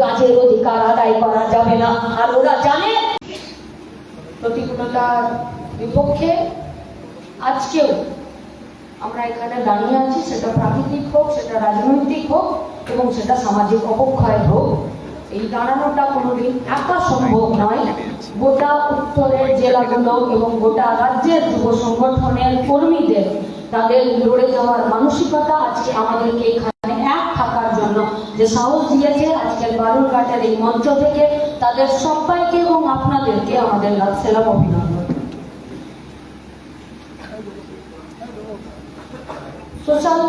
কাজের অধিকার আদায় করা যাবে না। আর ওরা জানে প্রতিকূলতার বিপক্ষে আজকেও আমরা এখানে দাঁড়িয়ে আছি, সেটা প্রাকৃতিক হোক, সেটা রাজনৈতিক হোক এবং সেটা সামাজিক অবক্ষয় হোক, এই দাঁড়ানোটা কোনোদিন একা সম্ভব নয়। গোটা উত্তরের জেলাগুলো এবং গোটা রাজ্যের যুব সংগঠনের কর্মীদের তাদের লড়ে যাওয়ার মানসিকতা আজকে আমাদেরকে এখানে এক থাকার জন্য যে সাহস দিয়েছে, আজকের বালুরঘাটের এই মঞ্চ থেকে তাদের সবাইকে এবং আপনাদেরকে আমাদের লাখ অভিনন্দন। সোশ্যাল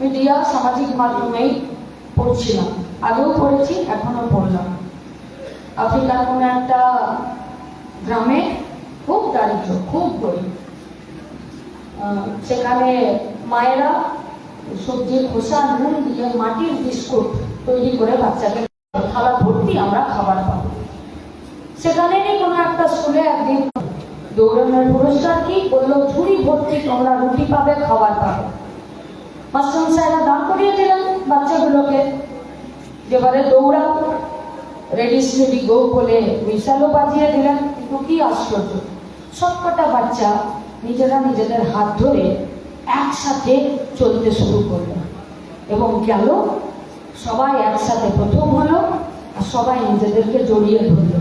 মিডিয়া, সামাজিক মাধ্যমেই পড়ছিলাম, আগেও পড়েছি, এখনো পড়লাম। আফ্রিকার কোনো একটা গ্রামে খুব দারিদ্র, খুব গরিব, সেখানে মায়েরা সবজির খোসা নুন দিয়ে মাটির বিস্কুট তৈরি করে বাচ্চাকে থালা ভর্তি আমরা খাবার পাবো। সেখানেরই কোনো একটা স্কুলে একদিন দৌড়ানোর পুরস্কার কি বললো, ঝুড়ি ভর্তি তোমরা রুটি পাবে, খাবার পাবে। মাস্টারমশাইরা দান করিয়ে দিলেন বাচ্চাগুলোকে, যেবারে দৌড়াও, রেডি স্টেডি গো বলে মিসাইলও বাজিয়ে দিলেন। কিন্তু কি আশ্চর্য, সবকটা বাচ্চা নিজেরা নিজেদের হাত ধরে একসাথে চলতে শুরু করলো এবং গেল, সবাই একসাথে প্রথম হলো আর সবাই নিজেদেরকে জড়িয়ে ধরলো।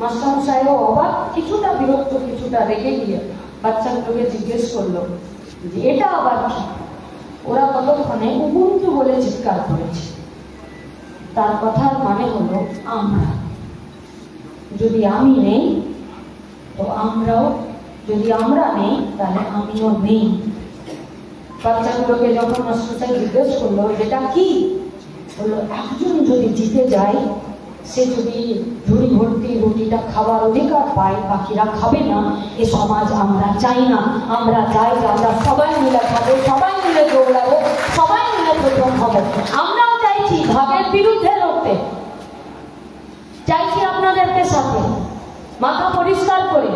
মাস্টারমশাইও অবাক, কিছুটা বিরক্ত, কিছুটা রেগে গিয়ে বাচ্চাগুলোকে জিজ্ঞেস করলো যে এটা আবার কি? ওরা কতক্ষণে উবুন্টু বলে চিৎকার করেছে। তার কথার মানে হলো আমরা, যদি আমি নেই তো আমরাও, যদি আমরা নেই তাহলে আমিও নেই। বাচ্চাগুলোকে যখন মাস্টারমশাই জিজ্ঞেস করলো যেটা কি, বললো একজন যদি জিতে যায়, সে যদি ঝুড়ি ভর্তি রুটিটা খাবার অধিকার পায়, বাকিরা খাবে না, এ সমাজ আমরা চাই না। আমরা চাই যে আমরা সবাই মিলে খাবো, সবাই মিলে দৌড়াবো, সবাই মিলে প্রথম হবো। আমরাও চাইছি ভাগের বিরুদ্ধে লড়তে, চাইছি আপনাদেরকে সাথে মাথা পরিষ্কার করে।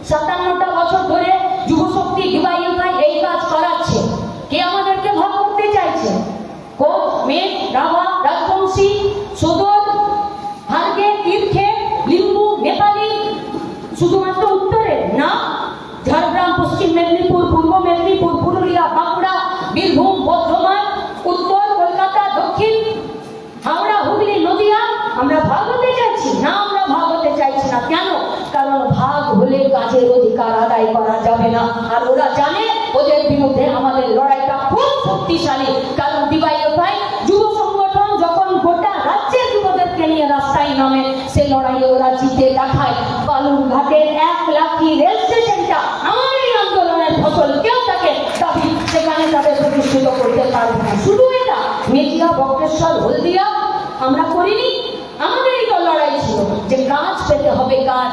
57টা বছর ধরে যুবশক্তি ডিওয়াইএফআই এই কাজ করাচ্ছে। কে আমাদেরকে ভাগ করতে চাইছে? কোচ, মেঘ, রাভা, রাজবংশী, সদর, হারগে, তীর্থে, লিম্বু, নেপালি, শুধুমাত্র উত্তরে না, ঝাড়গ্রাম, পশ্চিম মেদিনীপুর, পূর্ব মেদিনীপুর, পুরুলিয়া, বাঁকুড়া, বীরভূম, বর্ধমান, উত্তর কলকাতা, দক্ষিণ, হাওড়া, হুগলি, নদিয়া, আমরা ভাগ হতে চাইছি না? আমরা ভাগ হতে চাইছি না। কেন? কারণ ভাগ হলে কাজের অধিকার আদায় করা যাবে না। আর ওরা জানে ওদের বিরুদ্ধে আমাদের লড়াইটা খুব শক্তিশালী। কারণ ডিওয়াইএফআই যুব সংগঠন যখন গোটা রাজ্যের যুবদেরকে নিয়ে রাস্তায় নামে, সে লড়াইয়ে ওরা জিতে দেখায়। বালুরঘাটের 1 লাখি রেল স্টেশনটা আমার এই আন্দোলনের ফসল, কেউ তাকে দাবি সেখানে তাদের প্রতিষ্ঠিত করতে পারবে না। শুধু এটা, মেজিয়া, বক্রেশ্বর, হলদিয়া আমরা করিনি। আমাদেরই তো লড়াই ছিল যে কাজ পেতে হবে, কাজ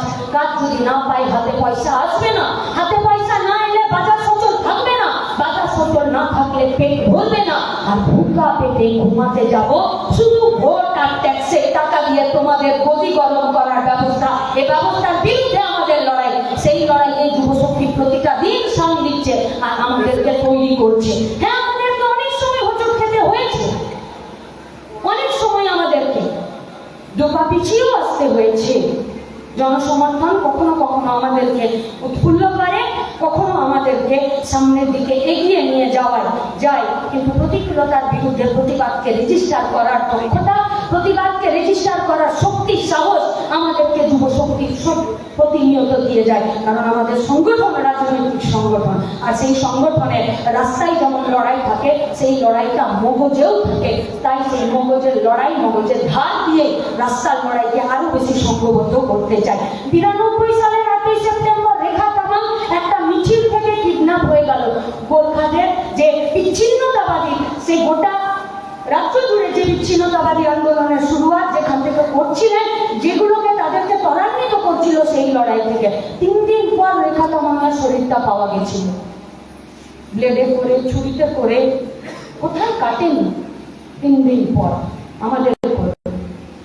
যদি না পাই হাতে পয়সা আসবে না, হাতে পয়সা না এলে বাজার সচল থাকবে না, বাজার সচল না থাকলে পেট ভরবে না, আর ভুকা পেটে ঘুমাতে যাব। শুধু ভোট আর ট্যাক্সের টাকা দিয়ে তোমাদের গদি গরম করার ব্যবস্থা, এই ব্যবস্থার বিরুদ্ধে আমাদের লড়াই। সেই লড়াইয়ে যুবশক্তি প্রতিটা দিন সামনে দিচ্ছে আর আমাদেরকে তৈরি করছে। হ্যাঁ, আমাদেরকে অনেক সময় হোঁচট খেতে হয়েছে, অনেক সময় আমাদেরকে ডোকা পিছিয়েও আসতে হয়েছে। জনসমর্থন কখনো কখনো আমাদেরকে উৎফুল্ল করে, কখনো আমাদেরকে সামনের দিকে এগিয়ে নিয়ে যায়। কিন্তু প্রতিকূলতার বিরুদ্ধে প্রতিবাদকে রেজিস্টার করার দক্ষতা, প্রতিবাদকে রেজিস্টার করার শক্তি, সাহস আমাদেরকে যুব শক্তি প্রতিনিয়ত দিয়ে যায়। কারণ আমাদের সংগঠন রাজনৈতিক সংগঠন, আর সেই সংগঠনের রাস্তায় যেমন লড়াই থাকে, সেই লড়াইটা মগজেও থাকে। তাই সেই মগজের লড়াই, মগজের ধার দিয়ে রাস্তার লড়াইকে আরো বেশি সংঘবদ্ধ করতে চাই। 92 সালের 8ই সেপ্টেম্বর রেখা তামাং একটা মিছিল থেকে কিডন্যাপ হয়ে গেল। গোর্খাদের যে বিচ্ছিন্নতাবাদী, সেই গোটা রাজ্য জুড়ে যে বিচ্ছিন্নতাবাদী আন্দোলনের শুরুয়াত যেখান থেকে করছিলেন, যেগুলোকে তাদেরকে ত্বরান্বিত করছিল সেই লড়াই থেকে 3 দিন পর রেখা তামাংয়ের শরীরটা পাওয়া গেছিল, ব্লেডে করে, ছুরিতে করে। কোথায় কাটেনি? 3 দিন পর আমাদের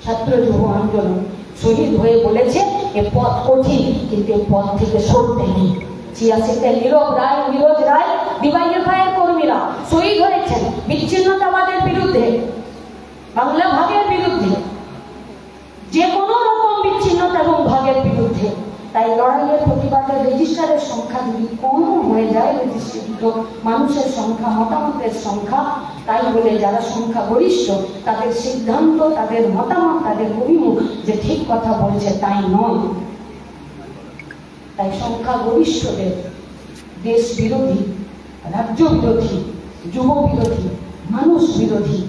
ছাত্র যুব আন্দোলন শহীদ হয়ে বলেছে এ পথ কঠিন, কিন্তু এ পথ থেকে সরতে নেই। 86-তে নীরজ রায়, ডিওয়াইএফআই এর কর্মীরা শহীদ হয়েছেন বিচ্ছিন্নতাবাদের বিরুদ্ধে, বাংলা ভাগের বিরুদ্ধে। ভোটারদের রেজিস্টারের সংখ্যা যদি কম হয়ে যায়, রেজিস্ট্রিকৃত মানুষের সংখ্যা, মতামতের সংখ্যা, তাই বলে যারা সংখ্যা গরিষ্ঠ তাদের সিদ্ধান্ত, তাদের মতামত, তাদের অভিমুখ যে ঠিক কথা বলছে তাই নয়। তাই সংখ্যা গরিষ্ঠদের দেশ বিরোধী, রাজ্য বিরোধী, যুব বিরোধী, মানুষ বিরোধী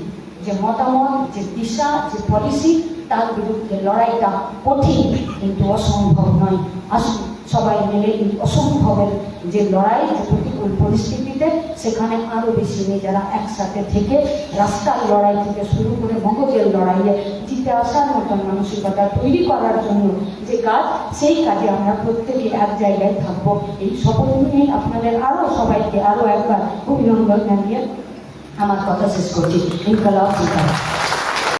যে মতামত, যে দিশা, যে পলিসি, তার বিরুদ্ধে লড়াইটা কঠিন কিন্তু অসম্ভব নয়। আসুন সবাই মিলে এই অসম্ভবের যে লড়াই, যে প্রতিকূল পরিস্থিতিতে, সেখানে আরও বেশি নিজেরা একসাথে থেকে রাস্তার লড়াই থেকে শুরু করে মগজের লড়াইয়ে জিতে আসার মতন মানসিকতা তৈরি করার জন্য যে কাজ, সেই কাজে আমরা প্রত্যেকে এক জায়গায় থাকবো। এই শপথ নিয়ে আপনাদের আরও সবাইকে আরও একবার অভিনন্দন জানিয়ে আমার কথা শেষ করছি। ইনকালাব জিন্দাবাদ।